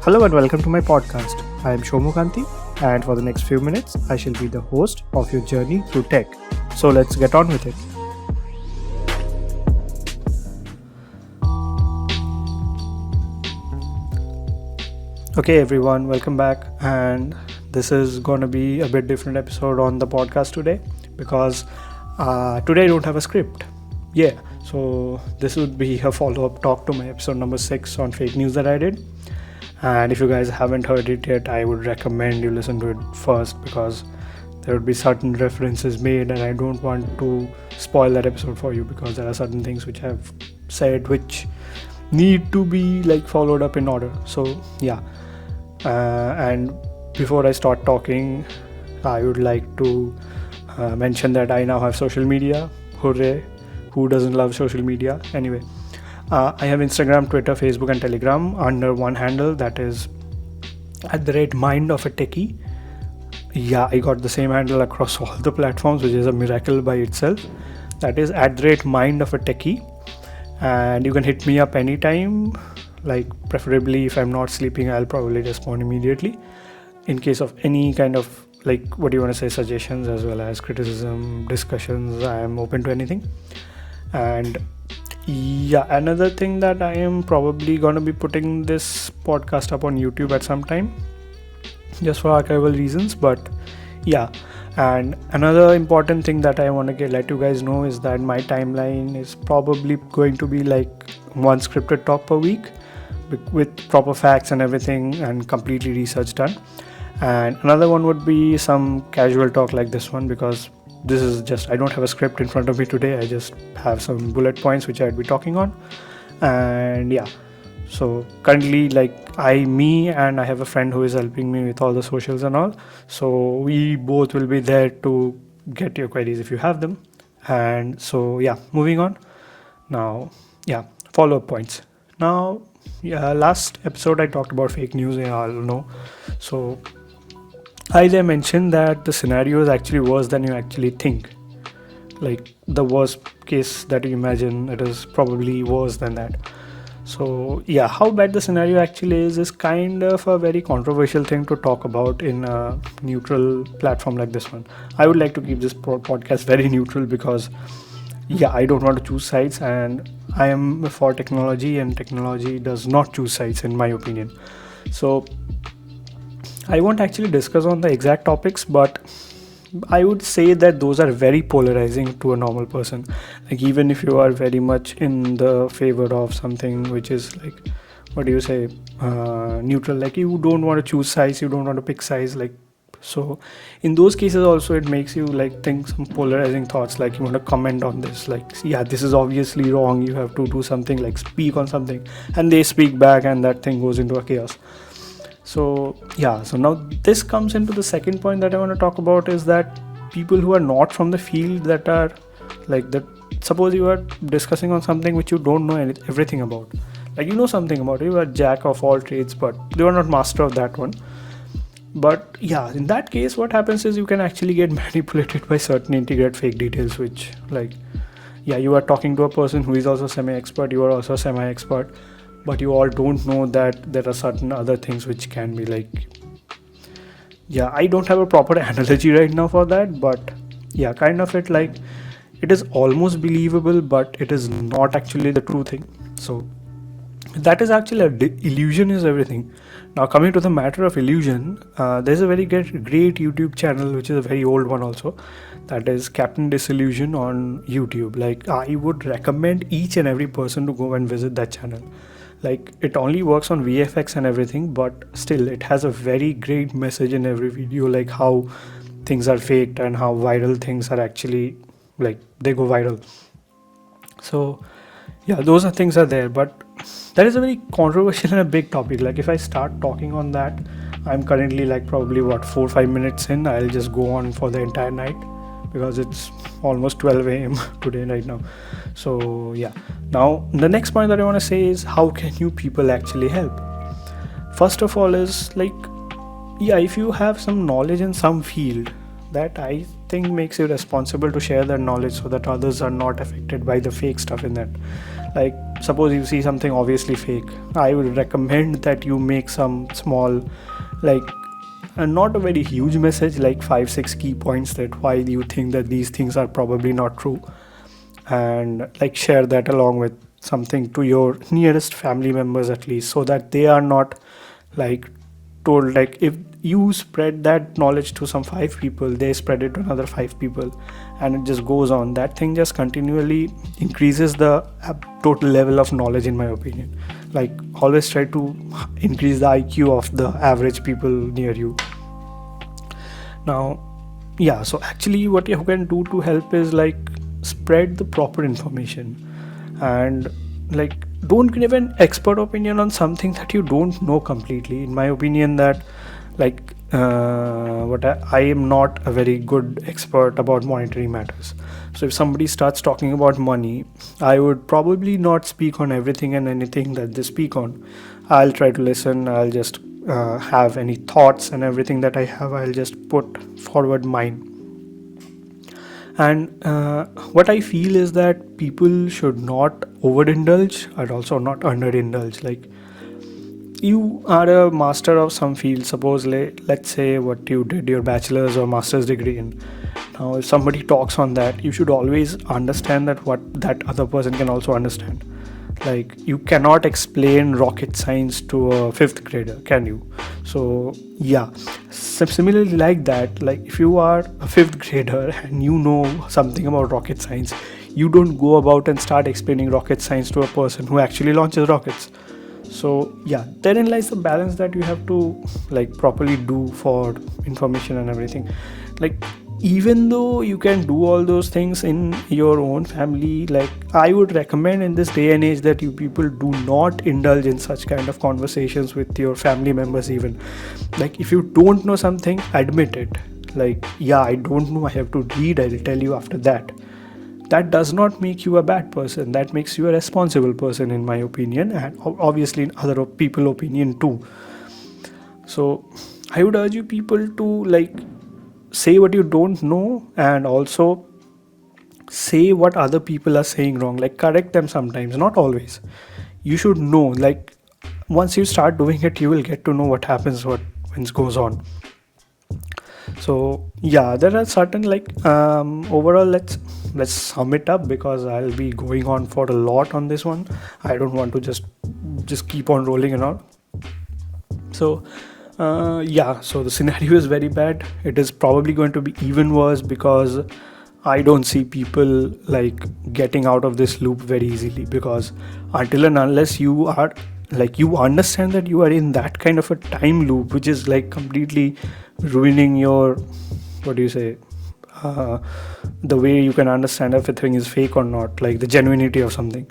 Hello and welcome to my podcast. I am Shomukanti, and for the next few minutes, I shall be the host of your journey through tech. So let's get on with it. Okay, everyone, welcome back. And this is going to be a bit different episode on the podcast today because today I don't have a script. Yeah, so this would be a follow-up talk to my episode number 6 on fake news that I did. And if you guys haven't heard it yet, I would recommend you listen to it first because there would be certain references made and I don't want to spoil that episode for you because there are certain things which I've said which need to be followed up in order. So yeah, and before I start talking, I would like to mention that I now have social media. Hooray! Who doesn't love social media? Anyway, I have Instagram, Twitter, Facebook and Telegram under one handle, that is @mindofatechie. Yeah, I got the same handle across all the platforms, which is a miracle by itself. That is @mindofatechie. And you can hit me up anytime, preferably if I'm not sleeping, I'll probably respond immediately. In case of any kind of suggestions as well as criticism, discussions, I am open to anything. And yeah, another thing that I am probably going to be putting this podcast up on YouTube at some time, just for archival reasons. But yeah, and another important thing that I want to let you guys know is that my timeline is probably going to be one scripted talk per week with proper facts and everything and completely research done. And another one would be some casual talk like this one because this is just, I don't have a script in front of me today. I just have some bullet points which I'd be talking on. And yeah, so currently I have a friend who is helping me with all the socials and all. So we both will be there to get your queries if you have them. And so yeah, moving on. Now, yeah, follow-up points. Now, yeah, last episode I talked about fake news, you all know. So I mentioned that the scenario is actually worse than you actually think. The worst case that you imagine, it is probably worse than that. So yeah, how bad the scenario actually is kind of a very controversial thing to talk about in a neutral platform like this one. I would like to keep this podcast very neutral because yeah, I don't want to choose sides and I am for technology and technology does not choose sides in my opinion. So I won't actually discuss on the exact topics, but I would say that those are very polarizing to a normal person. Even if you are very much in the favor of something which is neutral, you don't want to choose sides, you don't want to pick sides, so in those cases also it makes you think some polarizing thoughts, you want to comment on this, yeah, this is obviously wrong, you have to do something, speak on something, and they speak back and that thing goes into a chaos. So yeah, so now this comes into the second point that I want to talk about is that people who are not from the field, that are that, suppose you are discussing on something which you don't know everything about, you know something about it, you are jack of all trades but you are not master of that one. But yeah, in that case what happens is you can actually get manipulated by certain integrated fake details which yeah, you are talking to a person who is also semi-expert, you are also semi-expert, but you all don't know that there are certain other things which can be yeah, I don't have a proper analogy right now for that, but yeah, kind of it it is almost believable but it is not actually the true thing. So that is actually illusion is everything. Now coming to the matter of illusion, there's a very great YouTube channel which is a very old one also, that is Captain Disillusion on YouTube. I would recommend each and every person to go and visit that channel. It only works on VFX and everything, but still it has a very great message in every video, how things are faked and how viral things are actually they go viral. So yeah, those things are there, but that is a very controversial and a big topic. If I start talking on that, I'm currently probably 4-5 minutes in, I'll just go on for the entire night because it's almost 12 a.m. today right now. So yeah, now the next point that I want to say is how can you people actually help? First of all is yeah, if you have some knowledge in some field, that I thing makes you responsible to share that knowledge so that others are not affected by the fake stuff in that. Like, suppose you see something obviously fake, I would recommend that you make some small, like, not a very huge message, like 5-6 key points that why you think that these things are probably not true, and like share that along with something to your nearest family members at least, so that they are not like told, like if you spread that knowledge to some 5 people, they spread it to another 5 people, and it just goes on. That thing just continually increases the total level of knowledge, in my opinion. Like, always try to increase the IQ of the average people near you. Now, yeah, so actually what you can do to help is like spread the proper information, and like don't give an expert opinion on something that you don't know completely. In my opinion, that like I am not a very good expert about monetary matters. So if somebody starts talking about money, I would probably not speak on everything and anything that they speak on. I'll try to listen. I'll just have any thoughts, and everything that I have, I'll just put forward mine. And what I feel is that people should not overindulge and also not underindulge. Like, you are a master of some field, suppose let's say what you did your bachelor's or master's degree in. Now if somebody talks on that, you should always understand that what that other person can also understand. Like, you cannot explain rocket science to a fifth grader, can you? So yeah, similarly like that, like if you are a fifth grader and you know something about rocket science, you don't go about and start explaining rocket science to a person who actually launches rockets. So yeah, therein lies the balance that you have to like properly do for information and everything. Like, even though you can do all those things in your own family, like I would recommend in this day and age that you people do not indulge in such kind of conversations with your family members. Even like, if you don't know something, admit it. Like, yeah, I don't know, I have to read, I will tell you after that. That does not make you a bad person. That makes you a responsible person, in my opinion, and obviously in other people opinion too. So I would urge you people to like say what you don't know, and also say what other people are saying wrong. Like, correct them sometimes, not always. You should know, like once you start doing it, you will get to know what happens, what when it goes on. So yeah, there are certain like overall, let's sum it up, because I'll be going on for a lot on this one. I don't want to just keep on rolling and all. So yeah, so the scenario is very bad. It is probably going to be even worse, because I don't see people like getting out of this loop very easily, because until and unless you are like, you understand that you are in that kind of a time loop which is like completely ruining your, what do you say, the way you can understand if a thing is fake or not, like the genuinity of something.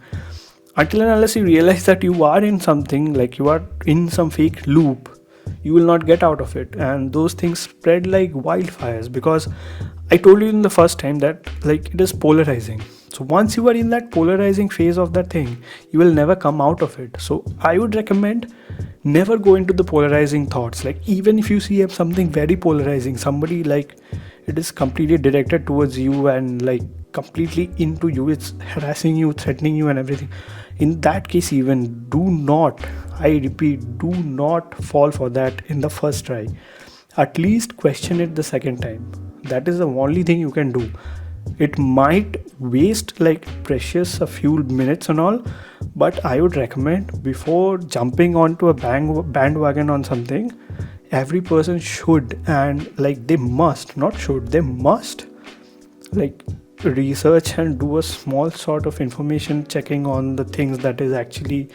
Until and unless you realize that you are in something, like you are in some fake loop, you will not get out of it. And those things spread like wildfires, because I told you in the first time that like it is polarizing. So once you are in that polarizing phase of that thing, you will never come out of it. So I would recommend never go into the polarizing thoughts. Like, even if you see something very polarizing, somebody like it is completely directed towards you and like completely into you, it's harassing you, threatening you and everything, in that case, even do not, I repeat, do not fall for that in the first try. At least question it the second time. That is the only thing you can do. It might waste like precious a few minutes and all, but I would recommend, before jumping onto a bandwagon on something, every person should, and like they must, not should, they must like research and do a small sort of information checking on the things that is actually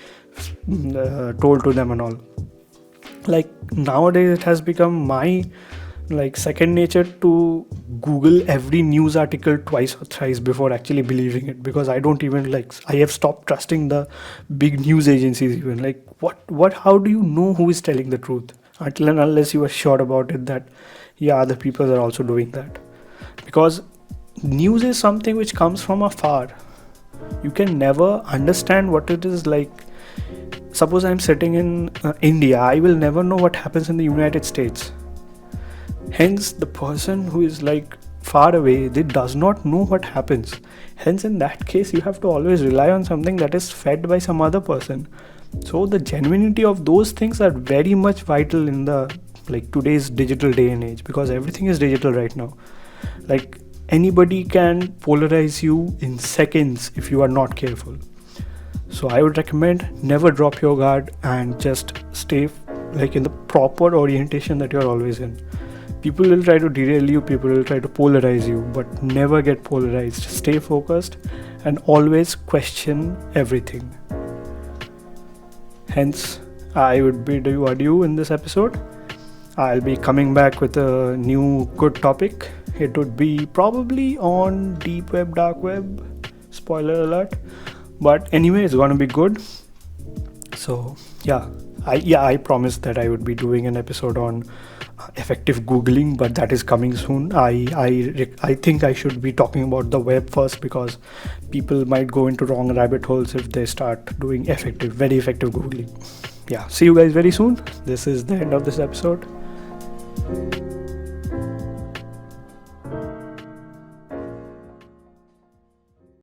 told to them and all. Like, nowadays it has become my like second nature to Google every news article twice or thrice before actually believing it, because I don't even like, I have stopped trusting the big news agencies even. Like, what how do you know who is telling the truth until and unless you are sure about it that yeah, other people are also doing that? Because news is something which comes from afar. You can never understand what it is like. Suppose I'm sitting in India, I will never know what happens in the United States. Hence, the person who is like far away, they does not know what happens. Hence, in that case, you have to always rely on something that is fed by some other person. So the genuinity of those things are very much vital in the like today's digital day and age, because everything is digital right now. Like anybody can polarize you in seconds if you are not careful. So I would recommend never drop your guard and just stay like in the proper orientation that you're always in. People will try to derail you, people will try to polarize you, but never get polarized. Stay focused and always question everything. Hence, I would bid you adieu in this episode. I'll be coming back with a new good topic. It would be probably on deep web, dark web, spoiler alert. But anyway, it's gonna be good. So I promised that I would be doing an episode on effective googling, but that is coming soon. I think I should be talking about the web first, because people might go into wrong rabbit holes if they start doing very effective googling. Yeah, see you guys very soon. This is the end of this episode.